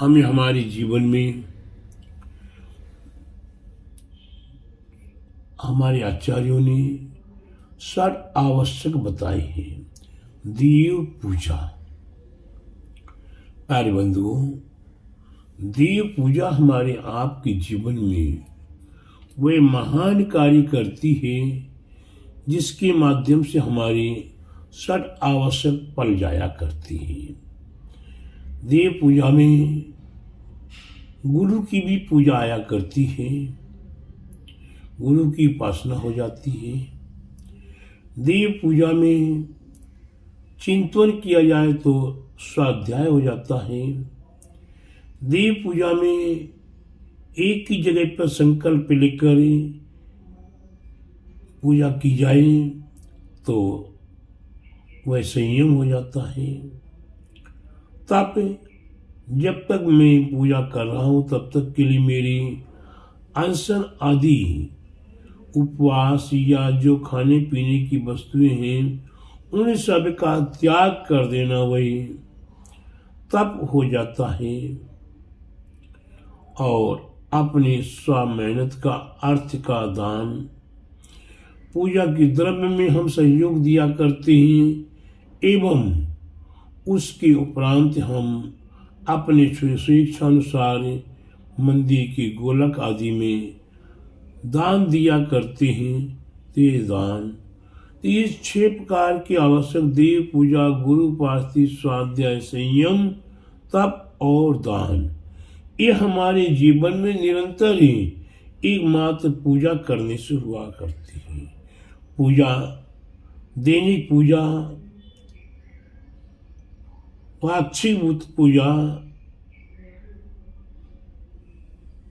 हमें हमारे जीवन में हमारे आचार्यों ने 6 आवश्यक बताए हैं। देव पूजा। प्यारे बंधुओं, देव पूजा हमारे आपके जीवन में वह महान कार्य करती है जिसके माध्यम से हमारे 6 आवश्यक फल जाया करती है। देव पूजा में गुरु की भी पूजा आया करती है, गुरु की उपासना हो जाती है। देव पूजा में चिंतन किया जाए तो स्वाध्याय हो जाता है। देव पूजा में एक ही जगह पर संकल्प लेकर पूजा की जाए तो वह संयम हो जाता है। तब जब तक मैं पूजा कर रहा हूँ तब तक के लिए मेरी अनशन आदि उपवास या जो खाने पीने की वस्तुएं हैं उन सब का त्याग कर देना वही तप हो जाता है और अपने स्व मेहनत का अर्थ का दान पूजा के द्रव्य में हम सहयोग दिया करते हैं एवं उसके उपरांत हम अपने स्वेच्छानुसार मंदिर के गोलक आदि में दान दिया करते हैं। ते दान ये 6 प्रकार के आवश्यक देव पूजा, गुरु उपासना, स्वाध्याय, संयम, तप और दान ये हमारे जीवन में निरंतर ही एकमात्र पूजा करने से हुआ करती है। पूजा, दैनिक पूजा, पाक्षिक पूजा,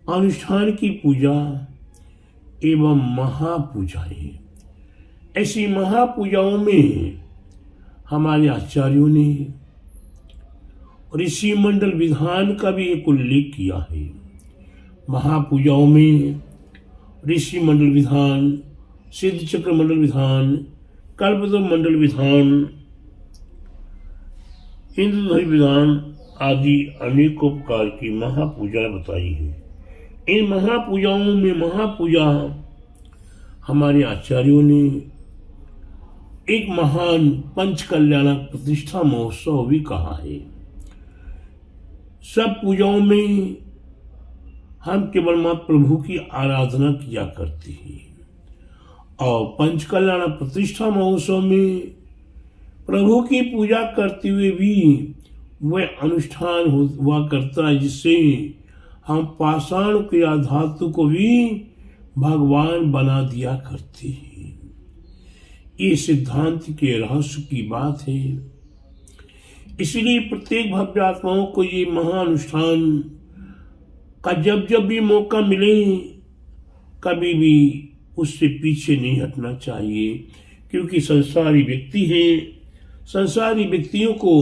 अनुष्ठान की पूजा एवं महापूजाएं। ऐसी महापूजाओं में हमारे आचार्यों ने ऋषि मंडल विधान का भी एक उल्लेख किया है। महापूजाओं में ऋषि मंडल विधान, सिद्ध चक्र मंडल विधान, कल्पतरु मंडल विधान, इंद्रधनुष विधान आदि अनेकों प्रकार की महापूजा बताई है। इन महापूजाओं में महापूजा हमारे आचार्यों ने एक महान पंच कल्याण प्रतिष्ठा महोत्सव भी कहा है। सब पूजाओं में हम केवल मां प्रभु की आराधना किया करते हैं और पंच कल्याण प्रतिष्ठा महोत्सव में प्रभु की पूजा करते हुए भी वह अनुष्ठान हुआ करता है जिससे हम पाषाण के धातु को भी भगवान बना दिया करते हैं। ये सिद्धांत के रहस्य की बात है। इसलिए प्रत्येक भव्य आत्माओं को ये महानुष्ठान का जब जब भी मौका मिले कभी भी उससे पीछे नहीं हटना चाहिए, क्योंकि संसारी व्यक्ति है। संसारी व्यक्तियों को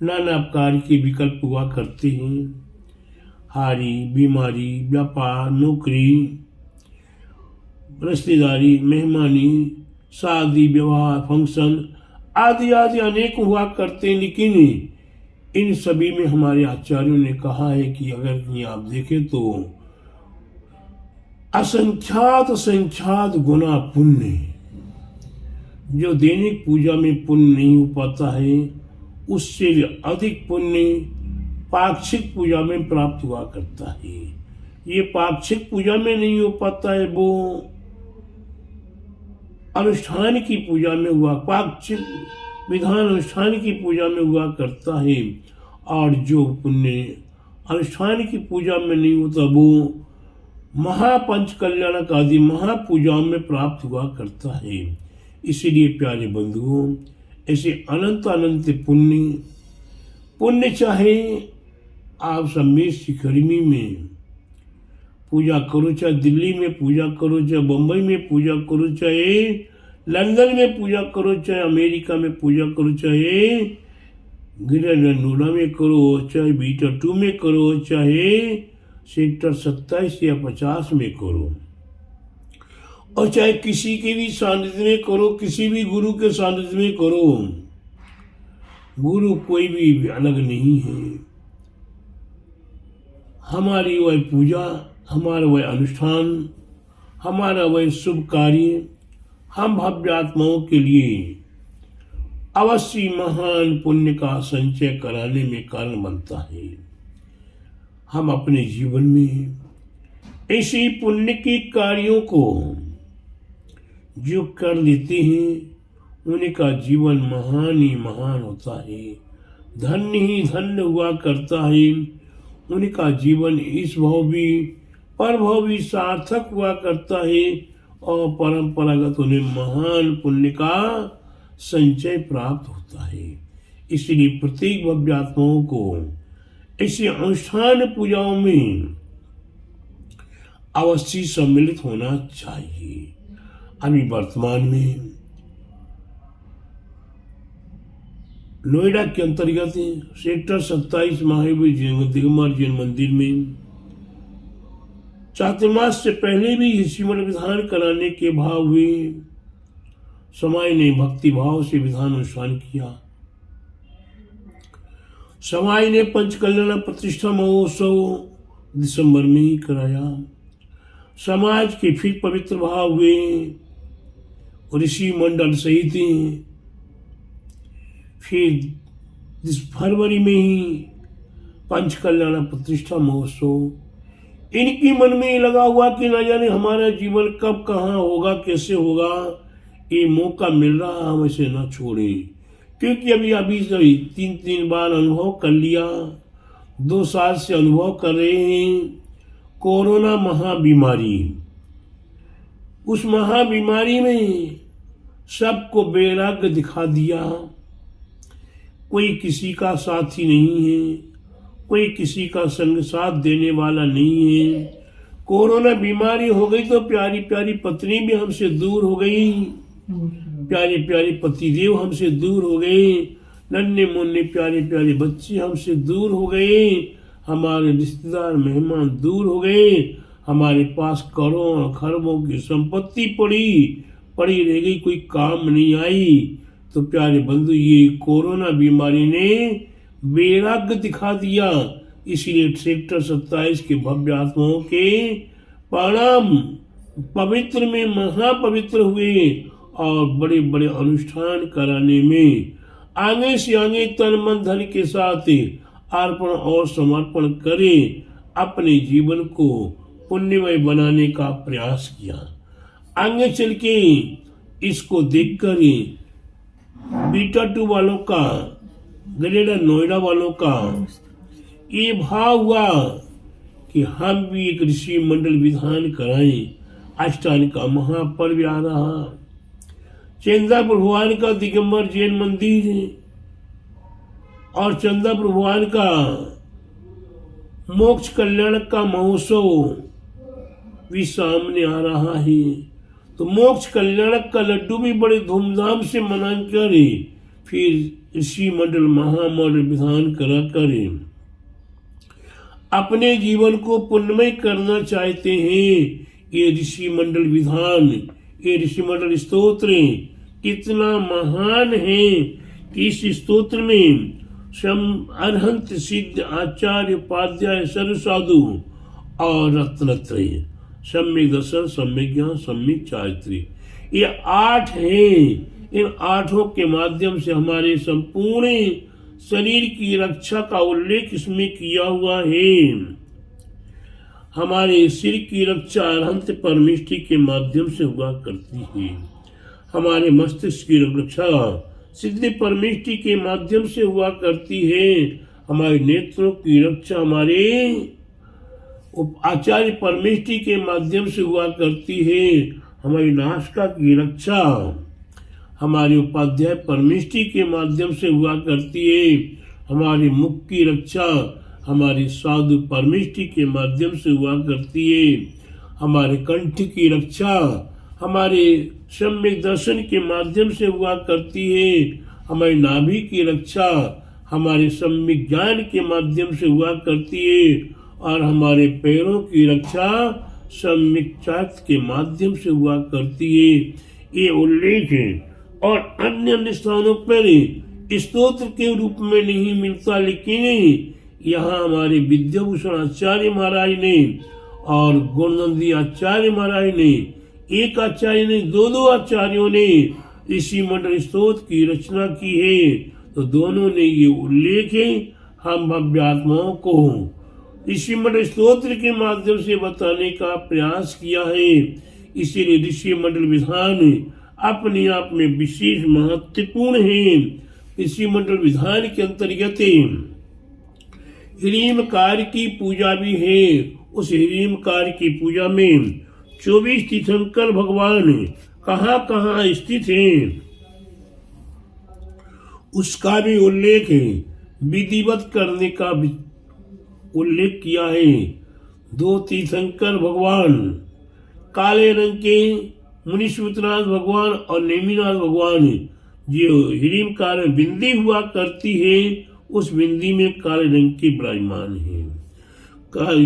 नाना प्रकार के विकल्प हुआ करते हैं। हारी, बीमारी, व्यापार, नौकरी, रिश्तेदारी, मेहमानी, शादी, विवाह, फंक्शन आदि आदि अनेक हुआ करते हैं। लेकिन इन सभी में हमारे आचार्यों ने कहा है कि अगर कहीं आप देखें तो असंख्यात गुना पुण्य जो दैनिक पूजा में पुण्य नहीं हो पाता है उससे अधिक पुण्य पाक्षिक पूजा में प्राप्त हुआ करता है। ये पाक्षिक पूजा में नहीं हो पाता है, वो अनुष्ठान की पूजा में हुआ, पाक्षिक विधान अनुष्ठान की पूजा में हुआ करता है। और जो पुण्य अनुष्ठान की पूजा में नहीं होता वो महापंच कल्याणक आदि महापूजाओं में प्राप्त हुआ करता है। इसीलिए प्यारे बंधुओं, ऐसे अनंत अनंत पुण्य चाहे आप सम्मेद शिखरमी में पूजा करो, चाहे दिल्ली में पूजा करो, चाहे बम्बई में पूजा करो, चाहे लंदन में पूजा करो, चाहे अमेरिका में पूजा करो, चाहे गिरनोडा में करो, चाहे बीटा 2 में करो, चाहे सेक्टर 27 या 50 में करो, और चाहे किसी के भी सानिध्य में करो, किसी भी गुरु के सानिध्य में करो। गुरु कोई भी अलग नहीं है। हमारी वह पूजा, हमारा वह अनुष्ठान, हमारा वह शुभ कार्य हम भव्य आत्माओं के लिए अवश्य महान पुण्य का संचय कराने में कारण बनता है। हम अपने जीवन में ऐसे पुण्य के कार्यों को जो कर लेते हैं उनका जीवन महान ही महान होता है, धन्य ही धन्य हुआ करता है। उनका जीवन इस भाव भी पर भाव भी सार्थक हुआ करता है और परंपरागत उन्हें महान पुण्य का संचय प्राप्त होता है। इसलिए प्रत्येक भव्य आत्माओं को ऐसे अनुष्ठान पूजाओं में अवश्य सम्मिलित होना चाहिए। अभी वर्तमान में नोएडा के अंतर्गत सेक्टर 27 महावीर दिगंबर जैन मंदिर में चातुर्मास से पहले भी श्रीमद विधान कराने के भाव हुए। समाज ने भक्ति भाव से विधान अनुष्ठान किया। समाज ने पंचकल्याण प्रतिष्ठा महोत्सव दिसंबर में ही कराया। समाज के फिर पवित्र भाव हुए। ऋषि मंडल सहित फिर इस फरवरी में ही पंचकल्याण प्रतिष्ठा महोत्सव। इनकी मन में ये लगा हुआ कि न जाने हमारा जीवन कब कहाँ होगा, कैसे होगा। ये मौका मिल रहा, हम इसे न छोड़े, क्योंकि अभी 3 बार अनुभव कर लिया, 2 साल से अनुभव कर रहे हैं कोरोना महाबीमारी। उस महाबीमारी में सबको वैराग्य दिखा दिया। कोई किसी का साथी नहीं है, कोई किसी का संग साथ देने वाला नहीं है। कोरोना बीमारी हो गई तो प्यारी प्यारी पत्नी भी हमसे दूर हो गई, प्यारे प्यारे पतिदेव हमसे दूर हो गए, नन्हे मुन्ने प्यारे प्यारे बच्चे हमसे दूर हो गए, हमारे रिश्तेदार मेहमान दूर हो गए, हमारे पास करोड़ों खरबों की संपत्ति पड़ी रह गई, कोई काम नहीं आई। तो प्यारे बंधु, ये कोरोना बीमारी ने वैराग्य दिखा दिया। इसलिए सेक्टर 27 के भव्य आत्माओं के परिणाम पवित्र में महापवित्र हुए और बड़े बड़े अनुष्ठान कराने में आगे से आगे तन मन धन के साथ अर्पण और समर्पण करे, अपने जीवन को पुण्यमय बनाने का प्रयास किया। आगे चल के इसको देखकर बीटा 2 वालों का, ग्रेटर नोएडा वालों का ये भाव हुआ कि हम भी एक ऋषि मंडल विधान कराएं। अष्टांग का महापर्व आ रहा। चंदापुर भगवान का दिगंबर जैन मंदिर और चंदापुर भगवान का मोक्ष कल्याण का महोत्सव भी सामने आ रहा है। तो मोक्ष कल्याण का लड्डू भी बड़े धूमधाम से मनाकर फिर ऋषि मंडल महामंडल विधान करा कर अपने जीवन को पुण्यमय करना चाहते हैं। ये ऋषि मंडल विधान, ये ऋषि मंडल स्तोत्र कितना महान है कि इस स्तोत्र में अरहंत सिद्ध आचार्य उपाध्याय सर्व साधु और रत्नत्रय सम्यक दर्शन, सम्यक ज्ञान, सम्यक चारित्री, ये 8 हैं। इन 8 के माध्यम से हमारे संपूर्ण शरीर की रक्षा का उल्लेख इसमें किया हुआ है। हमारे सिर की रक्षा अरहंत परमेष्टि के माध्यम से हुआ करती है। हमारे मस्तिष्क की रक्षा सिद्ध परमेष्टि के माध्यम से हुआ करती है। हमारे नेत्रों की रक्षा हमारे आचार्य परमेष्टि के माध्यम से हुआ करती है। हमारी नासिका की रक्षा हमारे उपाध्याय परमेष्टि के माध्यम से हुआ करती है। हमारे मुख की रक्षा हमारे साधु परमेष्टि के माध्यम से हुआ करती है। हमारे कंठ की रक्षा हमारे सम्यक दर्शन के माध्यम से हुआ करती है। हमारी नाभि की रक्षा हमारे सम्यक ज्ञान के माध्यम से हुआ करती है। और हमारे पैरों की रक्षा सम्यक चारित्र के माध्यम से हुआ करती है। ये उल्लेख है और अन्य स्थानों पर स्तोत्र के रूप में नहीं मिलता, लेकिन यहाँ हमारे विद्याभूषण आचार्य महाराज ने और गुणनंदी आचार्य महाराज ने, एक आचार्य ने, दो आचार्यों ने ऋषि मंडल स्तोत्र की रचना की है। तो दोनों ने ये उल्लेख है हम भव्यात्माओं को ऋषि मंडल स्तोत्र के माध्यम से बताने का प्रयास किया है। इसीलिए ऋषि मंडल विधान अपने आप में विशेष महत्वपूर्ण है। ऋषि मंडल विधान के अंतर्गत ह्रीमकार की पूजा भी है। उस ह्रीमकार की पूजा में 24 तीर्थंकर भगवान कहाँ कहाँ स्थित हैं उसका भी उल्लेख है। विधिवत करने का भी उल्लेख किया है। 2 तीर्थंकर भगवान, काले रंग के मुनीश्वरनाथ भगवान और नेमिनाथ भगवान, जो ह्रीमकार में बिंदी हुआ करती है उस बिंदी में काले रंग की विराजमान है।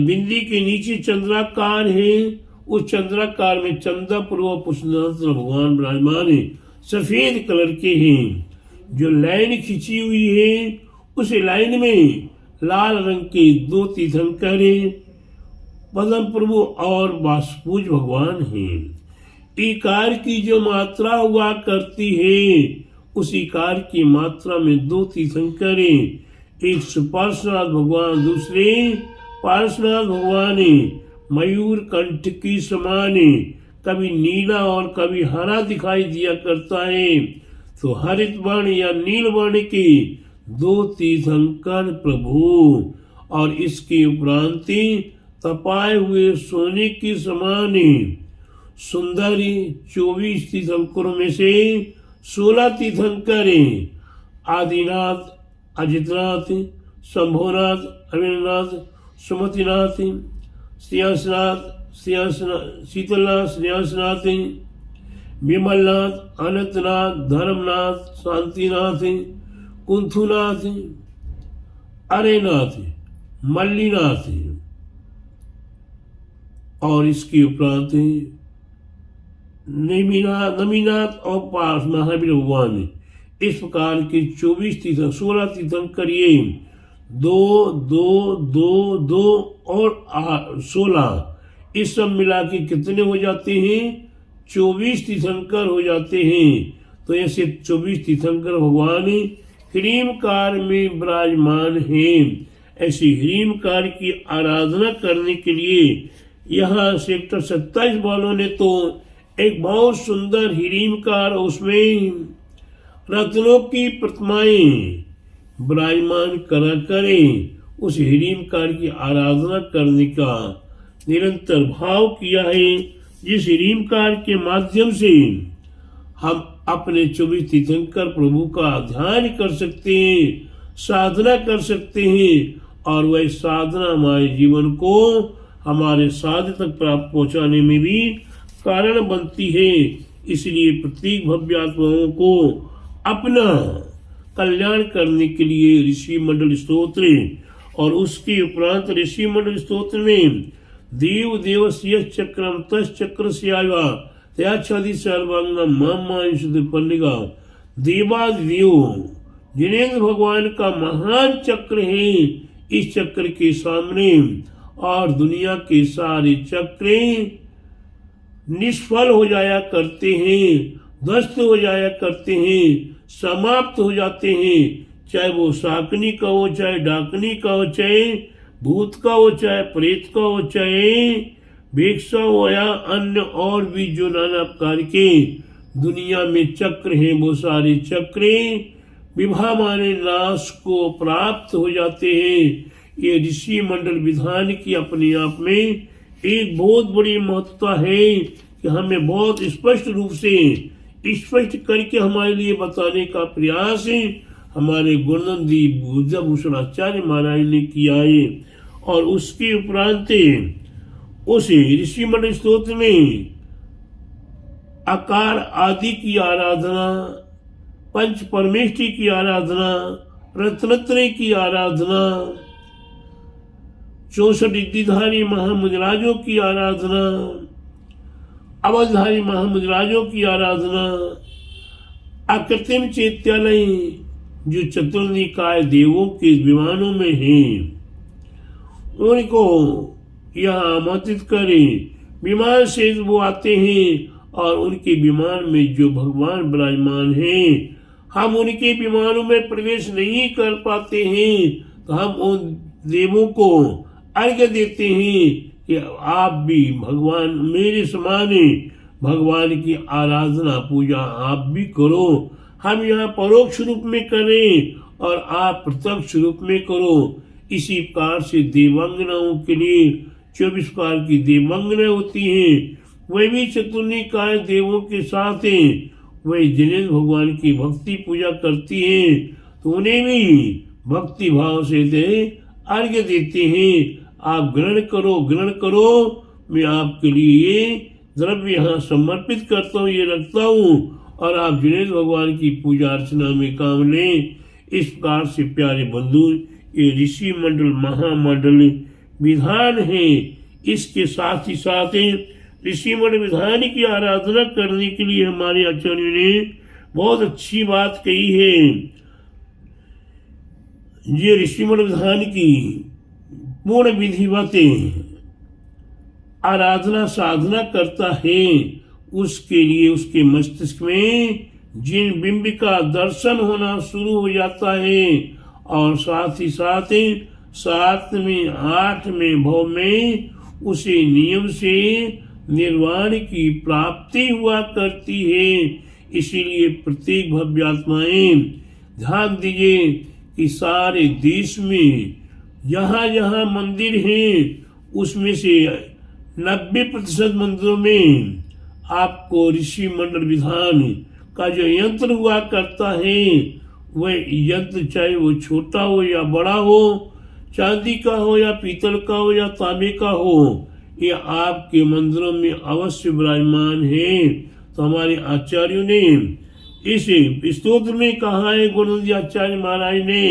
बिंदी के नीचे चंद्राकार है, उस चंद्राकार में चंदा पूर्व पुष्पनाथ भगवान विराजमान है, सफेद कलर के हैं। जो लाइन खींची हुई है उस लाइन में लाल रंग के 2 तीर्थंकर पद्म प्रभु और वासुपूज भगवान हैं। इकार की जो मात्रा हुआ करती है उस इकार की मात्रा में 2 तीर्थंकर, एक पार्श्वनाथ भगवान, दूसरे पार्श्वनाथ भगवान मयूर कंठ की समान, कभी नीला और कभी हरा दिखाई दिया करता है। तो हरित वर्ण या नील वर्ण के 2 तीर्थंकर प्रभु और इसके उपरांत तपाए हुए सोने की समान सुंदर 24 तीर्थंकरों में से 16 तीर्थंकर आदिनाथ, अजितनाथ, शंभुनाथ, अविनाथ, सुमतिनाथ, श्रेयसनाथ, शीतलनाथ, श्रेयसनाथ, विमलनाथ, अनंतनाथ, धर्मनाथ, शांतिनाथ, कुंथुनाथ, अरेनाथ, मल्लीनाथ और इसके उपरांत नमीनाथ और पास महावीर भगवान। इस प्रकार के 24 तीर्थंकर, 16 तीर्थंकर, ये 2, 2, 2, 2 और 16, इस सब मिला के कितने हो जाते हैं? 24 तीर्थंकर हो जाते हैं। तो ऐसे 24 तीर्थंकर भगवान ह्रीमकार में विराजमान हैं। ऐसी ह्रीमकार की आराधना करने के लिए यहाँ सेक्टर 27 वालों ने तो एक बहुत सुंदर ह्रीमकार, उसमें रत्नों की प्रतिमाएं विराजमान करा करें उस ह्रीमकार की आराधना करने का निरंतर भाव किया है, जिस ह्रीमकार के माध्यम से हम अपने 24 तीर्थंकर प्रभु का ध्यान कर सकते हैं, साधना कर सकते हैं और वह साधना हमारे जीवन को हमारे साध्य तक प्राप्त पहुंचाने में भी कारण बनती है। इसलिए प्रत्येक भव्य आत्माओं को अपना कल्याण करने के लिए ऋषि मंडल स्तोत्र और उसके उपरांत ऋषि मंडल स्तोत्र में देव देवस्य चक्रम तस् चक्र स्यावा त्याच्छादि सर्वांगम मामांशुपन्निका देवादिदेव जिनेन्द्र भगवान का महान चक्र है। इस चक्र के सामने और दुनिया के सारे चक्र निष्फल हो जाया करते हैं, ध्वस्त हो जाया करते हैं, समाप्त हो जाते हैं। चाहे वो शाकनी का हो, चाहे डाकनी का हो, चाहे भूत का हो, चाहे प्रेत का हो, चाहे भिक्षा हो या अन्य और भी जो नाना प्रकार के दुनिया में चक्र हैं, वो सारे चक्र विभा माने नाश को प्राप्त हो जाते हैं। ये ऋषि मंडल विधान की अपने आप में एक बहुत बड़ी महत्वता है कि हमें बहुत स्पष्ट रूप से स्पष्ट करके हमारे लिए बताने का प्रयास हमारे गुणनंदी बुद्धभूषण आचार्य महाराज ने किया है। और उसके उपरांत उस ऋषि मंडल स्तोत्र में आकार आदि की आराधना, पंच परमेष्टि की आराधना, रत्नत्रय की आराधना, 64 रिद्धिधारी महामुद्राजों की आराधना, अवधधारी महामुद्राजों की आराधना, अकृत्रिम चैत्यालय जो चतुर्निकाय देवों के विमानों में हैं, उनको यहाँ आमंत्रित करें। विमान से वो आते हैं और उनके विमान में जो भगवान विराजमान हैं, हम उनके विमानों में प्रवेश नहीं कर पाते हैं, तो हम उन देवों को अर्घ्य देते हैं कि आप भी भगवान मेरे समान भगवान की आराधना पूजा आप भी करो। हम यहाँ परोक्ष रूप में करें और आप प्रत्यक्ष रूप में करो। इसी प्रकार से देवांगनाओं के लिए 24 प्रकार की देवांगनाएं होती हैं, वे भी चतुर्निकाय देवों के साथ हैं। वे जिनेन्द्र भगवान की भक्ति पूजा करती हैं, तो उन्हें भी भक्ति भाव से अर्घ्य देते हैं। आप ग्रहण करो, ग्रहण करो, मैं आपके लिए द्रव्य यहाँ समर्पित करता हूँ, ये रखता हूँ, और आप जिनेन्द्र भगवान की पूजा अर्चना में काम लें। इस प्रकार से प्यारे बंधु, ये ऋषि मंडल महामंडल विधान है। इसके साथ ही साथ ऋषि मंडल विधान की आराधना करने के लिए हमारे आचार्यों ने बहुत अच्छी बात कही है। ये ऋषि मंडल विधान की पूर्ण विधिवत आराधना साधना करता है, उसके लिए उसके मस्तिष्क में जिन बिंब का दर्शन होना शुरू हो जाता है, और साथ ही साथ 7वें 8वें भाव में उसे नियम से निर्वाण की प्राप्ति हुआ करती है। इसीलिए प्रत्येक भव्य आत्माएं ध्यान दीजिए कि सारे देश में जहाँ जहाँ मंदिर हैं, उसमें से 90% मंदिरों में आपको ऋषि मंडल विधान का जो यंत्र हुआ करता है, वह यंत्र चाहे वो छोटा हो या बड़ा हो, चांदी का हो या पीतल का हो या तांबे का हो, ये आपके मंदिरों में अवश्य विराजमान है। तो हमारे आचार्यों ने इस स्तोत्र में कहा है, गुरुजी आचार्य महाराज ने,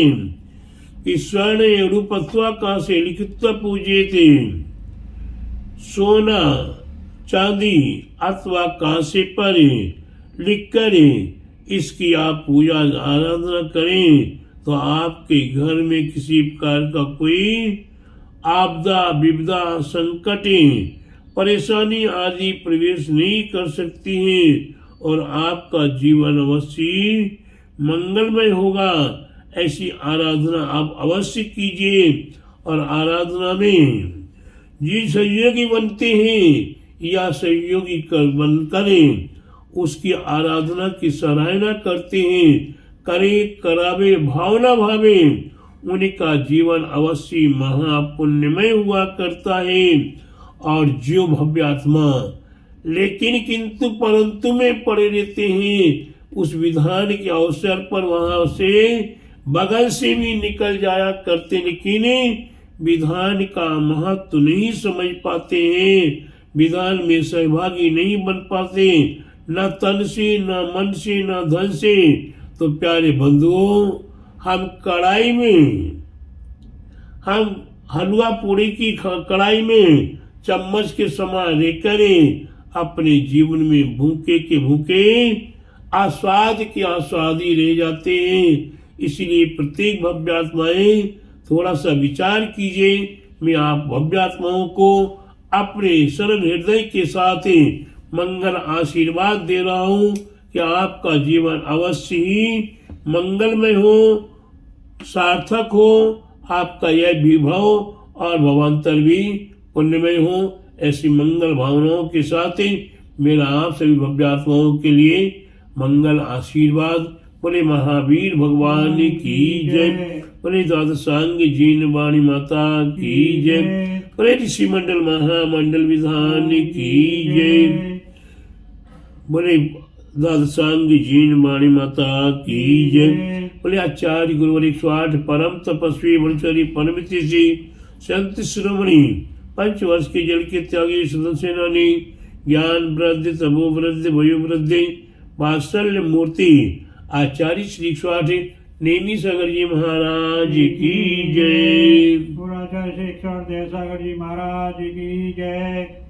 कि स्वर्ण रूपत्वा का से लिखित पूजे थे, सोना चांदी अथवा कांसे पर लिख कर इसकी आप पूजा आराधना करें, तो आपके घर में किसी प्रकार का कोई आपदा विपदा संकट परेशानी आदि प्रवेश नहीं कर सकती है, और आपका जीवन अवश्य मंगलमय होगा। ऐसी आराधना आप अवश्य कीजिए। और आराधना में जी सहयोगी बनते हैं या सहयोगी बन करें, उसकी आराधना की सराहना करते हैं, करे करावे भावना भावे, उनका जीवन अवश्य महापुण्यमय हुआ करता है। और जो भव्य आत्मा लेकिन किंतु परंतु में पड़े रहते हैं, उस विधान के अवसर पर वहां से बगल से भी निकल जाया करते, लेकिन विधान का महत्व नहीं समझ पाते हैं, विधान में सहभागी नहीं बन पाते, न तन से न मन से न धन से। तो प्यारे बंधुओं, हम कढ़ाई में, हम हलवा पूड़ी की कढ़ाई में चम्मच के समान लेकर अपने जीवन में भूखे के भूखे आस्वाद के आस्वादी रह जाते हैं। इसलिए प्रत्येक भव्य आत्माएं थोड़ा सा विचार कीजिए। मैं आप भव्य आत्माओं को अपने सरल हृदय के साथ मंगल आशीर्वाद दे रहा हूँ कि आपका जीवन अवश्य ही मंगलमय हो, सार्थक हो, आपका यह विभव और भवांतर भी पुण्यमय हो। ऐसी मंगल भावनाओं के साथ मेरा आप सभी भव्य आत्माओं के लिए मंगल आशीर्वाद। बोले महावीर भगवान की जय, बोले द्वादशांग जीन वाणी माता की जय, बोले ऋषि मंडल महामंडल विधान की जय, बोले द्वादशांग जीन वाणी माता की जय, बोले आचार्य गुरुवर 108 परम तपस्वी वंशरी परमिति संत शिरोमणि 5 वर्ष के जल के त्यागी सदन सेनानी ज्ञान वृद्धि तमो वृद्धि वयो वृद्धि वात्सल्य मूर्ति आचार्य श्री 108 नेमी सागर जी महाराज की जय। सागर जी महाराज की जय।